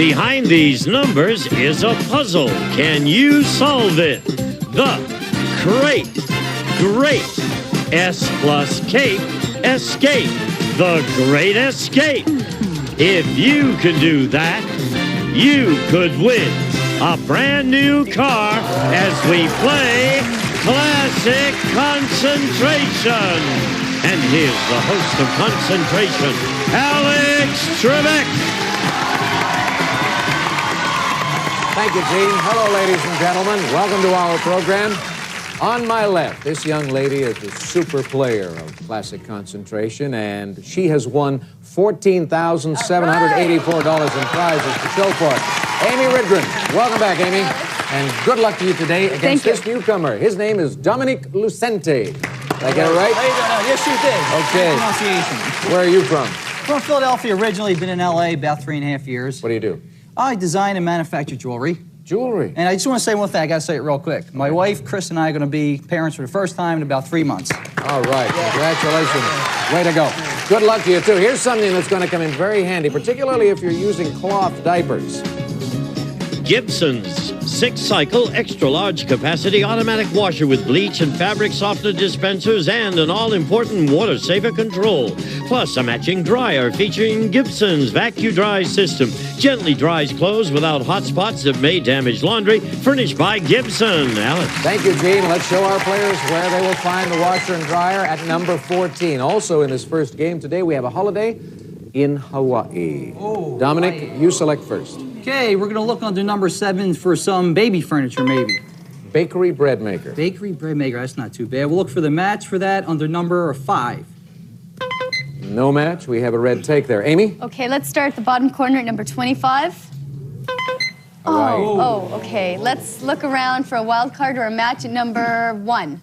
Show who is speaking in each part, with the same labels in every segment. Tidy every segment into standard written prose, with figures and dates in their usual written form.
Speaker 1: Behind these numbers is a puzzle. Can you solve it? The Crate, Great, S plus Cape, Escape. The Great Escape. If you can do that, you could win a brand new car as we play Classic Concentration. And here's the host of Concentration, Alex Trebek.
Speaker 2: Thank you, Gene. Hello, ladies and gentlemen. Welcome to our program. On my left, this young lady is the super player of Classic Concentration, and she has won $14,784 in prizes to show for it. Amy Ridgren. Welcome back, Amy. And good luck to you today against this newcomer. His name is Dominic Lucente. Did I get it right?
Speaker 3: How you doing? Yes, you did.
Speaker 2: Okay.
Speaker 3: Pronunciation.
Speaker 2: Where are you from?
Speaker 3: From Philadelphia originally, been in LA about 3.5 years.
Speaker 2: What do you do?
Speaker 3: I design and manufacture jewelry.
Speaker 2: Jewelry.
Speaker 3: And I just want to say one thing. I got to say it real quick. My wife, Chris, and I are going to be parents for the first time in about 3 months.
Speaker 2: All right. Congratulations. Way to go. Good luck to you, too. Here's something that's going to come in very handy, particularly if you're using cloth diapers.
Speaker 1: Gibson's 6-cycle, extra-large capacity automatic washer with bleach and fabric softener dispensers and an all-important water-saver control. Plus, a matching dryer featuring Gibson's Vacu-Dry system. Gently dries clothes without hot spots that may damage laundry. Furnished by Gibson. Alex.
Speaker 2: Thank you, Gene. Let's show our players where they will find the washer and dryer at number 14. Also, in this first game today, we have a holiday in Hawaii.
Speaker 3: Oh,
Speaker 2: Dominic,
Speaker 3: Hawaii.
Speaker 2: you select first.
Speaker 3: Okay, we're going to look under number 7 for some baby furniture, maybe.
Speaker 2: Bakery bread maker.
Speaker 3: Bakery bread maker, that's not too bad. We'll look for the match for that under number 5.
Speaker 2: No match. We have a red take there. Amy?
Speaker 4: Okay, let's start at the bottom corner at number 25.
Speaker 2: Hawaii.
Speaker 4: Oh, okay. Let's look around for a wild card or a match at number 1.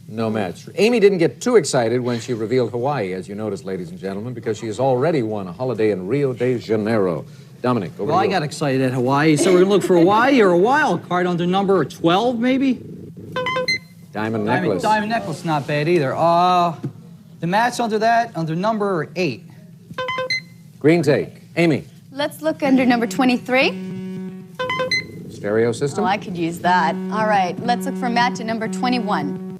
Speaker 2: No match. Amy didn't get too excited when she revealed Hawaii, as you noticed, ladies and gentlemen, because she has already won a holiday in Rio de Janeiro. Dominic, over
Speaker 3: Well,
Speaker 2: to
Speaker 3: I
Speaker 2: you.
Speaker 3: got excited at Hawaii, so we're going to look for Hawaii or a wild card under number 12, maybe?
Speaker 2: Diamond necklace.
Speaker 3: Diamond necklace, not bad either. The match under that, under number 8.
Speaker 2: Green take. Amy?
Speaker 4: Let's look under number 23.
Speaker 2: Stereo system?
Speaker 4: Oh, I could use that. All right, let's look for a match at number 21.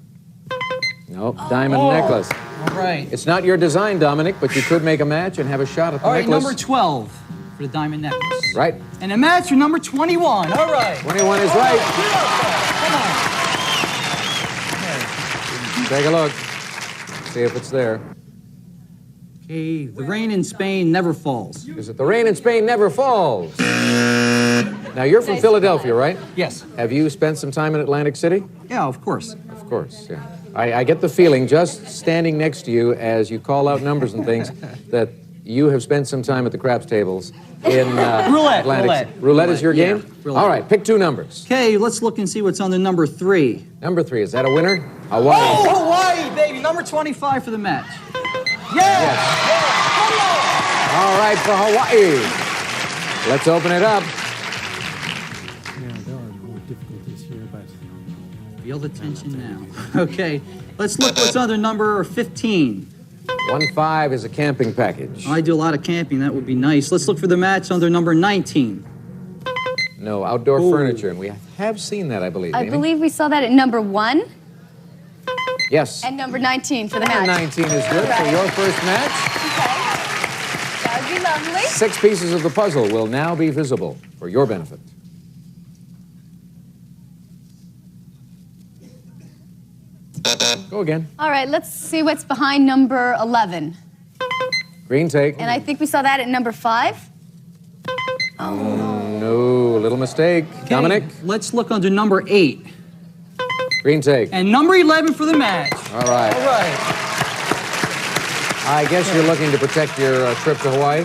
Speaker 2: Nope. Diamond necklace.
Speaker 3: All right.
Speaker 2: It's not your design, Dominic, but you could make a match and have a shot at the
Speaker 3: All right,
Speaker 2: necklace.
Speaker 3: number 12 for the diamond necklace.
Speaker 2: Right.
Speaker 3: And a match for number 21. All right.
Speaker 2: 21 is right. Take a look. See if it's there.
Speaker 3: Okay, the rain in Spain never falls.
Speaker 2: Is it the rain in Spain never falls? Now, you're from Philadelphia, right?
Speaker 3: Yes.
Speaker 2: Have you spent some time in Atlantic City?
Speaker 3: Yeah, of course.
Speaker 2: Of course, yeah. I get the feeling, just standing next to you as you call out numbers and things, that you have spent some time at the craps tables in
Speaker 3: Roulette,
Speaker 2: Atlantic
Speaker 3: roulette.
Speaker 2: City. Roulette is your
Speaker 3: Yeah,
Speaker 2: game?
Speaker 3: roulette.
Speaker 2: All right, pick 2 numbers.
Speaker 3: Okay, let's look and see what's under number 3.
Speaker 2: Number 3, is that a winner? Hawaii.
Speaker 3: Oh, Hawaii, baby. Number 25 for the match. Yeah!
Speaker 2: All right, for Hawaii. Let's open it up.
Speaker 3: Feel the tension now. Okay, let's look what's under number 15.
Speaker 2: 1-5 is a camping package.
Speaker 3: I do a lot of camping. That would be nice. Let's look for the match under number 19.
Speaker 2: No, outdoor furniture, and we have seen that, I believe.
Speaker 4: I
Speaker 2: Amy?
Speaker 4: believe we saw that at number 1
Speaker 2: Yes.
Speaker 4: and number 19 for the match.
Speaker 2: 19 is good for your first match.
Speaker 4: Okay. That would be lovely.
Speaker 2: 6 pieces of the puzzle will now be visible for your benefit. Go again.
Speaker 4: All right, let's see what's behind number 11.
Speaker 2: Green take.
Speaker 4: And I think we saw that at number 5.
Speaker 2: No, little mistake.
Speaker 3: Okay,
Speaker 2: Dominic.
Speaker 3: let's look under number 8.
Speaker 2: Green take.
Speaker 3: And number 11 for the match.
Speaker 2: All right.
Speaker 3: All right.
Speaker 2: I guess you're looking to protect your trip to Hawaii,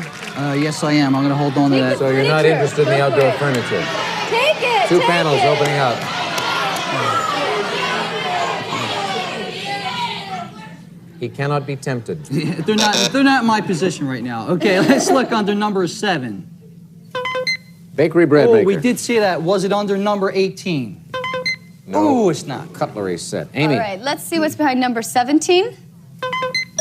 Speaker 3: Yes, I am. I'm going to hold on to that.
Speaker 2: so you're not interested in the outdoor furniture.
Speaker 4: Take it.
Speaker 2: 2
Speaker 4: take
Speaker 2: panels
Speaker 4: it.
Speaker 2: opening up. He cannot be tempted.
Speaker 3: They're not in my position right now. Okay, let's look under number 7.
Speaker 2: Bakery bread
Speaker 3: Oh,
Speaker 2: maker.
Speaker 3: we did see that. Was it under number 18?
Speaker 2: No.
Speaker 3: Oh, it's not.
Speaker 2: Cutlery set. Amy.
Speaker 4: All right, let's see what's behind number 17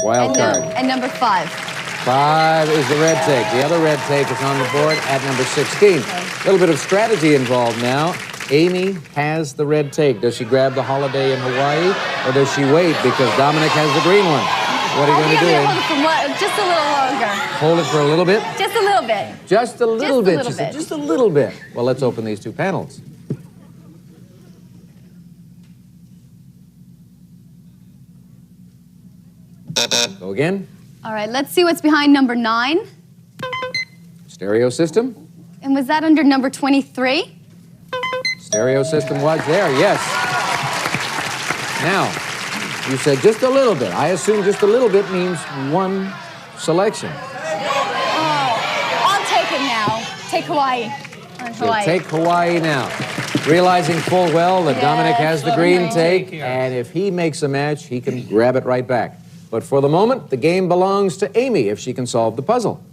Speaker 2: Wild card.
Speaker 4: and number 5.
Speaker 2: 5 is the red take. The other red take is on the board at number 16. A little bit of strategy involved now. Amy has the red take. Does she grab the holiday in Hawaii, or does she wait because Dominic has the green one? What are you going to do?
Speaker 4: Hold it for just a little longer.
Speaker 2: Hold it for a little bit?
Speaker 4: Just a little bit.
Speaker 2: Just a little bit,
Speaker 4: Just a little
Speaker 2: she said.
Speaker 4: bit.
Speaker 2: Just a little bit. Well, let's open these two panels. Go again.
Speaker 4: All right, let's see what's behind number 9.
Speaker 2: Stereo system.
Speaker 4: And was that under number 23?
Speaker 2: Stereo system was there, yes. Now, you said just a little bit. I assume just a little bit means one selection.
Speaker 4: Oh, I'll take it now. Take Hawaii. On
Speaker 2: So
Speaker 4: Hawaii.
Speaker 2: take Hawaii now. Realizing full well that Dominic has the green take, and if he makes a match, he can grab it right back. But for the moment, the game belongs to Amy if she can solve the puzzle.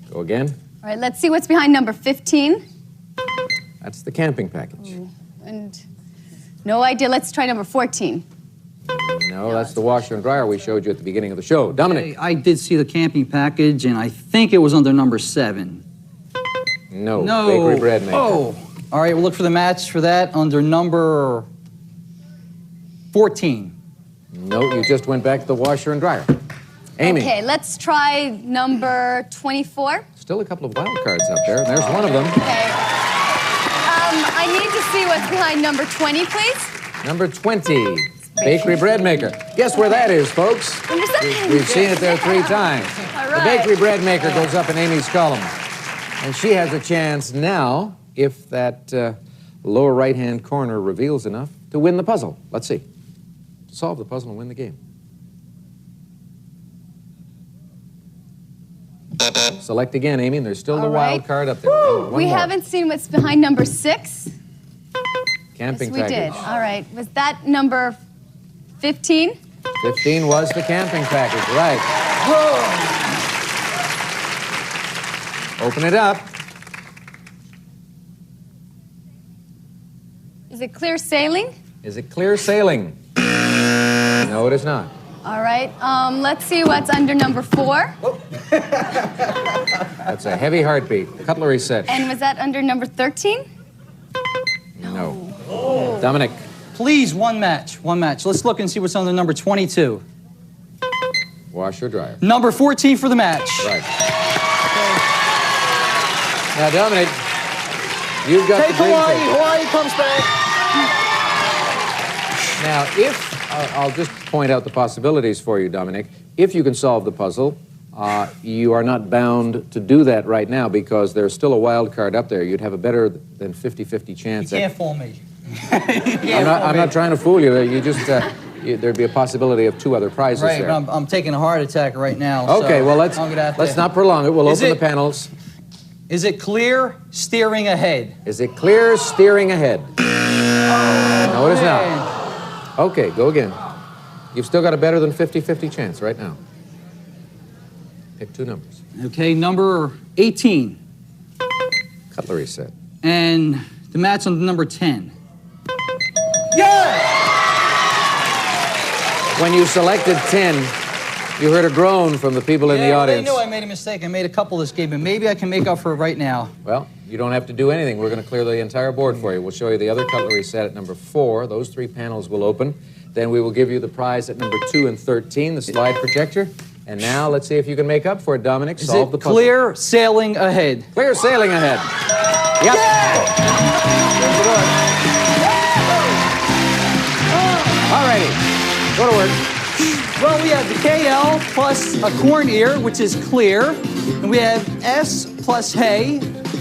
Speaker 2: Go again.
Speaker 4: All right, let's see what's behind number 15.
Speaker 2: That's the camping package.
Speaker 4: And no idea. Let's try number 14.
Speaker 2: No, that's the washer and dryer we showed you at the beginning of the show. Dominic.
Speaker 3: I did see the camping package, and I think it was under number 7.
Speaker 2: No.
Speaker 3: No.
Speaker 2: Bakery bread maker.
Speaker 3: Oh. All right, we'll look for the match for that under number 14.
Speaker 2: No, you just went back to the washer and dryer. Amy.
Speaker 4: Okay, let's try number 24.
Speaker 2: Still a couple of wild cards up there, and there's one of them.
Speaker 4: Okay. I need to see what's behind number 20, please.
Speaker 2: Number 20, bakery bread maker. Guess where that is, folks?
Speaker 4: Number 7.
Speaker 2: We've seen it there 3 times.
Speaker 4: All
Speaker 2: The
Speaker 4: right.
Speaker 2: bakery bread maker goes up in Amy's column. And she has a chance now, if that lower right-hand corner reveals enough, to win the puzzle. Let's see. To solve the puzzle and win the game. Select again, Amy, and there's still the
Speaker 4: All
Speaker 2: wild
Speaker 4: right.
Speaker 2: card up there.
Speaker 4: Woo!
Speaker 2: One
Speaker 4: We
Speaker 2: more.
Speaker 4: haven't seen what's behind number 6.
Speaker 2: Camping
Speaker 4: Yes, we
Speaker 2: package.
Speaker 4: did. All right. Was that number 15?
Speaker 2: 15 was the camping package, right. Open it up.
Speaker 4: Is it clear sailing?
Speaker 2: Is it clear sailing? No, it is not.
Speaker 4: All right. Let's see what's under number 4.
Speaker 2: That's a heavy heartbeat. Cutlery set.
Speaker 4: And was that under number 13?
Speaker 2: No. Dominic.
Speaker 3: Please, one match. Let's look and see what's under number 22.
Speaker 2: Washer dryer.
Speaker 3: Number 14 for the match.
Speaker 2: Right. Now, Dominic, you've got
Speaker 3: Take
Speaker 2: the green
Speaker 3: Hawaii.
Speaker 2: take.
Speaker 3: Hawaii comes back.
Speaker 2: Now, if I'll just point out the possibilities for you, Dominic. If you can solve the puzzle, you are not bound to do that right now because there's still a wild card up there. You'd have a better than 50-50 chance.
Speaker 3: You can't fool me.
Speaker 2: I'm not trying to fool you. You just there'd be a possibility of 2 other prizes
Speaker 3: Right,
Speaker 2: there.
Speaker 3: but I'm taking a heart attack right now.
Speaker 2: Okay,
Speaker 3: so
Speaker 2: well
Speaker 3: I'm gonna have
Speaker 2: let's
Speaker 3: to-
Speaker 2: not prolong it. We'll
Speaker 3: Is
Speaker 2: open the
Speaker 3: it-
Speaker 2: panels.
Speaker 3: Is it clear steering ahead?
Speaker 2: Is it clear steering ahead? No, it is not. Okay, go again. You've still got a better than 50-50 chance right now. Pick 2 numbers.
Speaker 3: Okay, number 18.
Speaker 2: Cutlery set.
Speaker 3: And the match on number 10.
Speaker 2: When you selected 10, you heard a groan from the people in the audience.
Speaker 3: They knew I made a mistake. I made a couple this game, and maybe I can make up for it right now.
Speaker 2: Well, you don't have to do anything. We're going to clear the entire board for you. We'll show you the other cutlery set at number 4. Those 3 panels will open. Then we will give you the prize at number 2 and 13, the slide projector. And now let's see if you can make up for it, Dominic.
Speaker 3: Is
Speaker 2: Solve
Speaker 3: it
Speaker 2: the puzzle.
Speaker 3: clear sailing ahead?
Speaker 2: Clear sailing ahead. Yep. There's the board. All righty. Go to work.
Speaker 3: Well, we have the KL plus a corn ear, which is clear. And we have S plus hay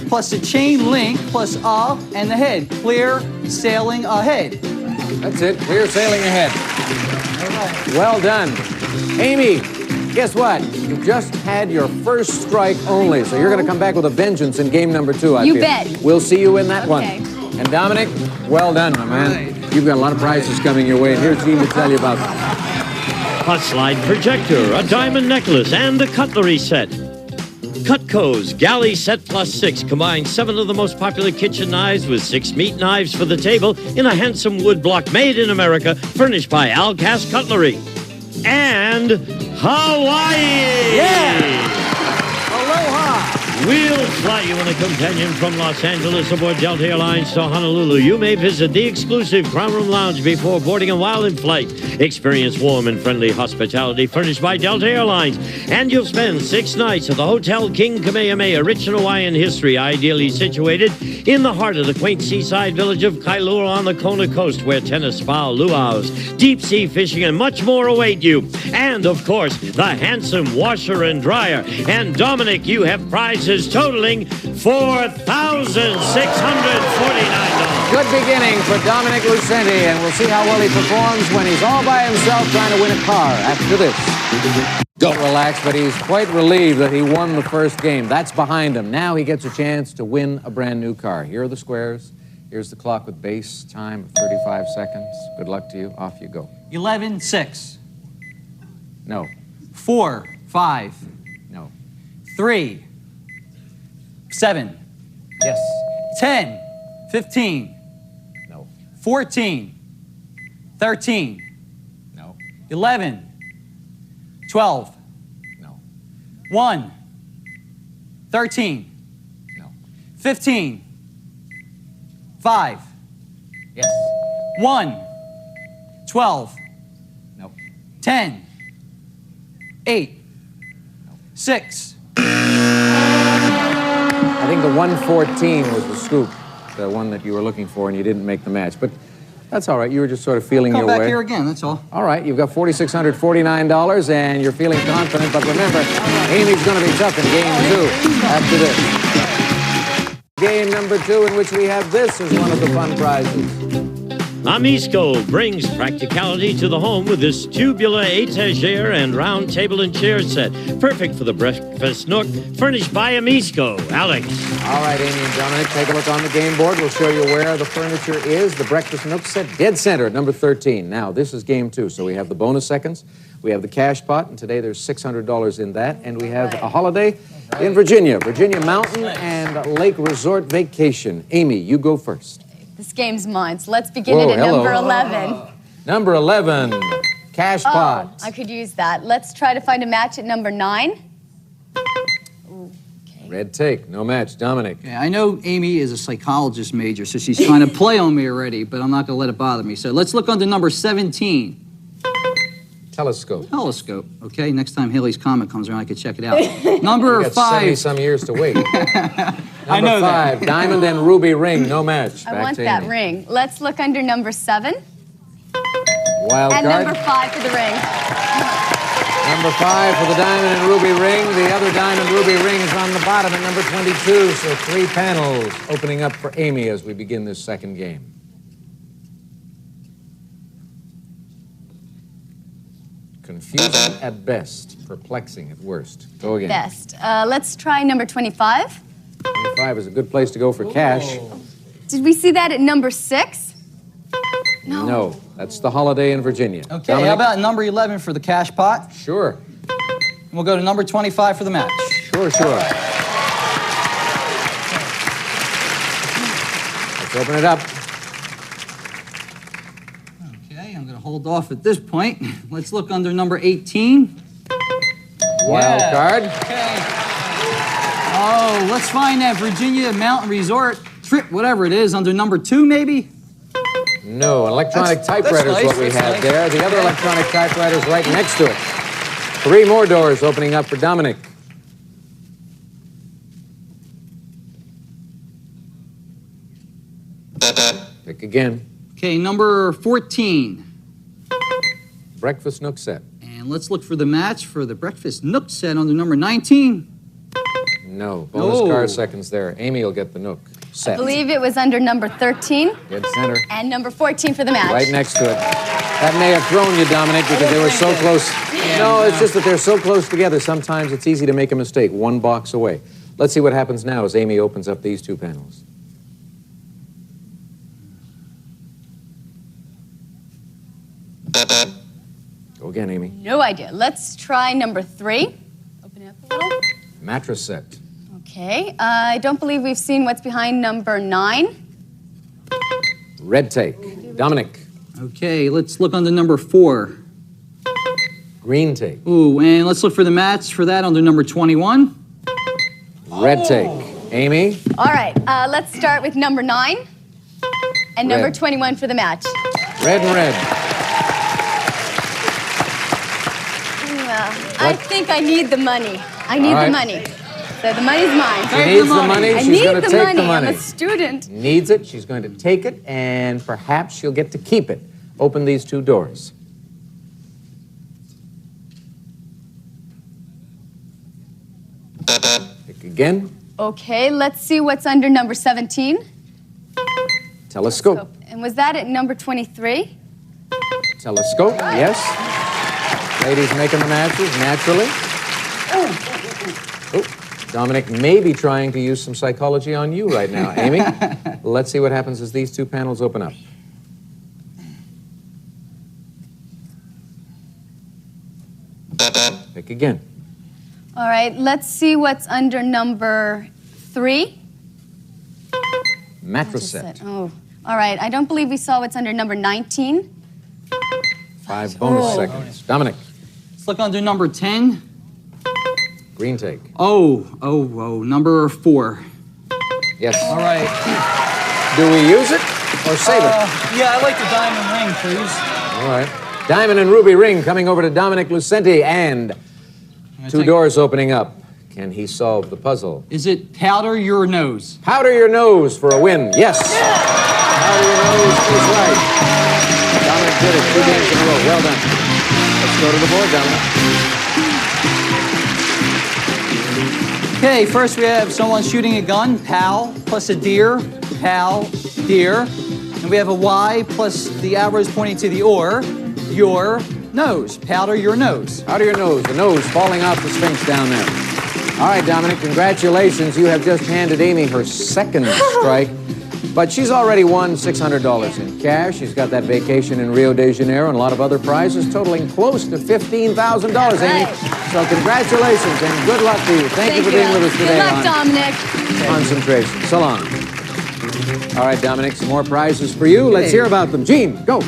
Speaker 3: plus a chain link plus and the head. Clear sailing ahead.
Speaker 2: That's it. Clear sailing ahead.
Speaker 3: All right.
Speaker 2: Well done. Amy, guess what? You just had your first strike only, so you're going to come back with a vengeance in game number 2, I
Speaker 4: You
Speaker 2: feel.
Speaker 4: bet.
Speaker 2: We'll see you in that one.
Speaker 4: Okay.
Speaker 2: And Dominic, well done, my man. You've got a lot of prizes coming your way, and here's Gene to tell you about them.
Speaker 1: A slide projector, a diamond necklace, and a cutlery set. Cutco's Galley Set Plus 6 combines 7 of the most popular kitchen knives with 6 meat knives for the table in a handsome wood block made in America, furnished by Alcast Cutlery. And Hawaii!
Speaker 3: Yeah! Aloha!
Speaker 1: We'll fly you in a companion from Los Angeles aboard Delta Airlines to Honolulu. You may visit the exclusive Crown Room Lounge before boarding a while in flight. Experience warm and friendly hospitality furnished by Delta Airlines. And you'll spend 6 nights at the Hotel King Kamehameha, rich in Hawaiian history, ideally situated in the heart of the quaint seaside village of Kailua on the Kona coast, where tennis spa, luau's, deep-sea fishing, and much more await you. And, of course, the handsome washer and dryer. And, Dominic, you have prizes totaling $4,649.
Speaker 2: Good beginning for Dominic Lucenti, and we'll see how well he performs when he's all by himself trying to win a car after this. Go. Relax, but he's quite relieved that he won the first game. That's behind him. Now he gets a chance to win a brand new car. Here are the squares. Here's the clock with base time of 35 seconds. Good luck to you. Off you go.
Speaker 3: 11, 6.
Speaker 2: No.
Speaker 3: 4, 5.
Speaker 2: No.
Speaker 3: 3, 7.
Speaker 2: Yes.
Speaker 3: 10, 15.
Speaker 2: No.
Speaker 3: 14, 13.
Speaker 2: No.
Speaker 3: 11, 12.
Speaker 2: No.
Speaker 3: 1, 13.
Speaker 2: No.
Speaker 3: 15, 5.
Speaker 2: Yes.
Speaker 3: 1, 12.
Speaker 2: No.
Speaker 3: 10, 8, 6.
Speaker 2: I think the 114 was the scoop, the one that you were looking for, and you didn't make the match. But that's all right. You were just sort of feeling your
Speaker 3: Come back
Speaker 2: way.
Speaker 3: here again, that's all.
Speaker 2: All right, you've got $4,649, and you're feeling confident. But remember, Amy's going to be tough in game 2 after this. Game number 2, in which we have this as one of the fun prizes.
Speaker 1: Amisco brings practicality to the home with this tubular etagere and round table and chair set. Perfect for the breakfast nook, furnished by Amisco. Alex.
Speaker 2: All right, Amy and Dominic, take a look on the game board. We'll show you where the furniture is. The breakfast nook set, dead center at number 13. Now, this is game 2, so we have the bonus seconds. We have the cash pot, and today there's $600 in that. And we have a holiday in Virginia. Virginia Mountain and Lake Resort Vacation. Amy, you go first.
Speaker 4: This game's mine, so let's begin it at number 11.
Speaker 2: Number 11, cash pot.
Speaker 4: I could use that. Let's try to find a match at number 9.
Speaker 2: Red take, no match. Dominic.
Speaker 3: Yeah, I know Amy is a psychologist major, so she's trying to play on me already, but I'm not going to let it bother me. So let's look under number 17.
Speaker 2: Telescope.
Speaker 3: Telescope. Okay, next time Haley's Comet comes around, I can check it out. Number
Speaker 2: You got
Speaker 3: 5.
Speaker 2: 70-some years to wait.
Speaker 3: I know
Speaker 2: Number 5,
Speaker 3: that.
Speaker 2: diamond and ruby ring, no match.
Speaker 4: I
Speaker 2: Back
Speaker 4: want
Speaker 2: to
Speaker 4: that
Speaker 2: Amy.
Speaker 4: ring. Let's look under number 7.
Speaker 2: Wild
Speaker 4: And
Speaker 2: card.
Speaker 4: number 5 for the ring.
Speaker 2: Number 5 for the diamond and ruby ring. The other diamond ruby ring is on the bottom at number 22. So 3 panels opening up for Amy as we begin this second game. Confusing at best, perplexing at worst. Go again.
Speaker 4: Best. Let's try number 25.
Speaker 2: 25 is a good place to go for cash.
Speaker 4: Did we see that at number 6?
Speaker 2: No, that's the holiday in Virginia.
Speaker 3: Okay,
Speaker 2: Dominic?
Speaker 3: how about number 11 for the cash pot?
Speaker 2: Sure.
Speaker 3: And we'll go to number 25 for the match.
Speaker 2: Sure, sure. Let's open it up.
Speaker 3: Okay, I'm going to hold off at this point. Let's look under number 18.
Speaker 2: Wild card.
Speaker 3: Okay. Oh, let's find that Virginia Mountain Resort trip, whatever it is, under number 2, maybe?
Speaker 2: No, an electronic
Speaker 3: That's
Speaker 2: typewriter is
Speaker 3: nice,
Speaker 2: what we
Speaker 3: that's
Speaker 2: have
Speaker 3: nice.
Speaker 2: there. The other electronic typewriter is right next to it. 3 more doors opening up for Dominic. Pick again.
Speaker 3: Okay, number 14.
Speaker 2: Breakfast nook set.
Speaker 3: And let's look for the match for the breakfast nook set under number 19.
Speaker 2: No. Bonus
Speaker 3: No.
Speaker 2: car seconds there. Amy will get the nook set.
Speaker 4: I believe it was under number 13
Speaker 2: Dead center.
Speaker 4: and number 14 for the match.
Speaker 2: Right next to it. That may have thrown you, Dominic, because they were so close. No, it's just that they're so close together. Sometimes it's easy to make a mistake, 1 box away. Let's see what happens now as Amy opens up these 2 panels. Go again, Amy.
Speaker 4: No idea. Let's try number 3. Open it up a little.
Speaker 2: Mattress set.
Speaker 4: Okay. I don't believe we've seen what's behind number 9.
Speaker 2: Red tape. Dominic.
Speaker 3: Okay, let's look under number 4.
Speaker 2: Green tape.
Speaker 3: Ooh, and let's look for the match for that under number 21.
Speaker 2: Red tape. Amy.
Speaker 4: All right. Let's start with number 9 and number
Speaker 2: Red.
Speaker 4: 21 for the match.
Speaker 2: Red and red.
Speaker 4: I think I need the money. I need the money. So the money's mine.
Speaker 2: She needs the money.
Speaker 4: I
Speaker 2: She's
Speaker 4: need
Speaker 2: going to
Speaker 4: the
Speaker 2: take
Speaker 4: money.
Speaker 2: the money.
Speaker 4: I'm a student.
Speaker 2: Needs it. She's going to take it, and perhaps she'll get to keep it. Open these 2 doors. Pick again.
Speaker 4: Okay, let's see what's under number 17.
Speaker 2: Telescope.
Speaker 4: And was that at number 23?
Speaker 2: Telescope. Yes. Ladies making the matches naturally. Oh, Dominic may be trying to use some psychology on you right now. Amy, let's see what happens as these 2 panels open up. Pick again.
Speaker 4: All right, let's see what's under number 3.
Speaker 2: Mattress set.
Speaker 4: Oh, all right. I don't believe we saw what's under number 19.
Speaker 2: 5 bonus seconds. Dominic.
Speaker 3: Let's look under number 10.
Speaker 2: Green tape.
Speaker 3: Oh, number 4.
Speaker 2: Yes.
Speaker 3: All right.
Speaker 2: Do we use it or save it?
Speaker 3: Yeah, I like the diamond ring, please.
Speaker 2: All right. Diamond and ruby ring coming over to Dominic Lucenti, and 2 doors opening up. Can he solve the puzzle?
Speaker 3: Is it powder your nose?
Speaker 2: Powder your nose for a win. Yes. Powder your nose is right. Dominic did it 2 games in a row. Well done. Let's go to the board, Dominic.
Speaker 3: Okay, first we have someone shooting a gun, pal, plus a deer, pal, deer. And we have a Y plus the arrows pointing to the or, your nose. Powder your nose.
Speaker 2: Powder your nose. The nose falling off the Sphinx down there. All right, Dominic, congratulations. You have just handed Amy her 2nd strike. But she's already won $600 in cash. She's got that vacation in Rio de Janeiro and a lot of other prizes totaling close to $15,000, Amy. So congratulations and good luck to you. Thank you for being with us today.
Speaker 4: Good luck, Dominic.
Speaker 2: Concentration. So long. All right, Dominic, some more prizes for you. Let's hear about them. Gene, go.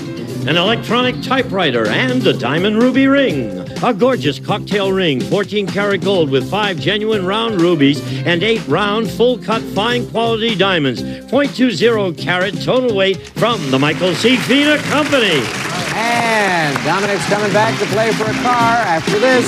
Speaker 1: An electronic typewriter and a diamond ruby ring. A gorgeous cocktail ring, 14-karat gold with 5 genuine round rubies and 8 round, full-cut, fine-quality diamonds. 0.20-carat total weight from the Michael C. Fina Company.
Speaker 2: And Dominic's coming back to play for a car after this.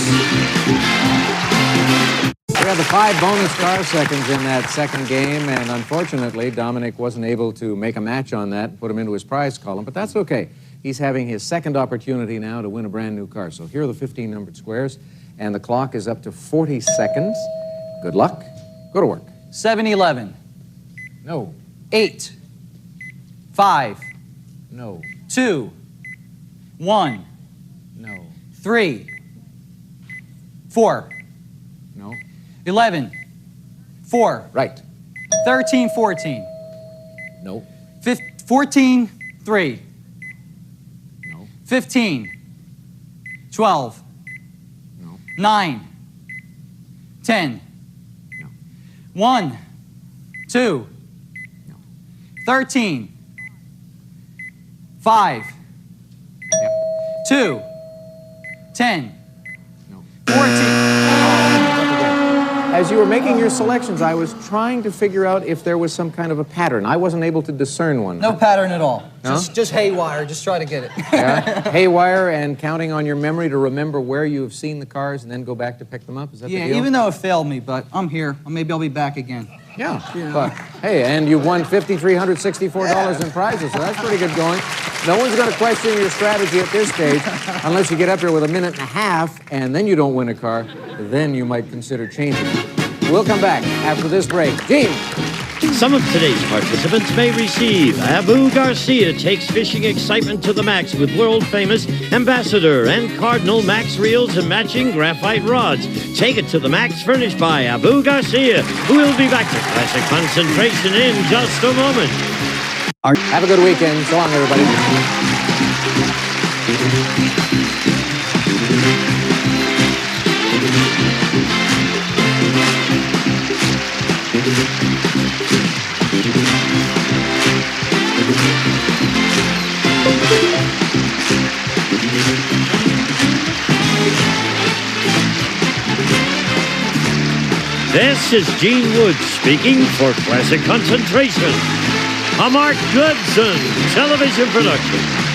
Speaker 2: We have the 5 bonus car seconds in that 2nd game, and unfortunately, Dominic wasn't able to make a match on that, put him into his prize column, but that's okay. He's having his 2nd opportunity now to win a brand new car. So here are the 15 numbered squares, and the clock is up to 40 seconds. Good luck. Go to work.
Speaker 3: 7-11.
Speaker 2: No.
Speaker 3: 8. 5.
Speaker 2: No.
Speaker 3: 2. 1.
Speaker 2: No.
Speaker 3: 3. 4.
Speaker 2: No.
Speaker 3: 11. 4.
Speaker 2: Right.
Speaker 3: 13, 14.
Speaker 2: No.
Speaker 3: 14, 3.
Speaker 2: No.
Speaker 3: 15. 12.
Speaker 2: No.
Speaker 3: 9. 10.
Speaker 2: No.
Speaker 3: 1. 2.
Speaker 2: No.
Speaker 3: 13. 5.
Speaker 2: Yep.
Speaker 3: 2. 10.
Speaker 2: No.
Speaker 3: 14.
Speaker 2: As you were making your selections, I was trying to figure out if there was some kind of a pattern. I wasn't able to discern one.
Speaker 3: No pattern at all.
Speaker 2: No?
Speaker 3: Just haywire. Just try to get it.
Speaker 2: Yeah? Haywire and counting on your memory to remember where you have seen the cars and then go back to pick them up? Is that the deal?
Speaker 3: Even though it failed me, but I'm here. Maybe I'll be back again.
Speaker 2: Yeah. But, hey, and you won $5,364 in prizes, so that's pretty good going. No one's going to question your strategy at this stage unless you get up here with a minute and a half and then you don't win a car. Then you might consider changing it. We'll come back after this break. Gene.
Speaker 1: Some of today's participants may receive Abu Garcia takes fishing excitement to the max with world-famous Ambassador and Cardinal Max reels and matching graphite rods. Take it to the max furnished by Abu Garcia. We'll be back to Classic Concentration in just a moment.
Speaker 2: Have a good weekend. So long, everybody.
Speaker 1: This is Gene Woods speaking for Classic Concentration, a Mark Goodson television production.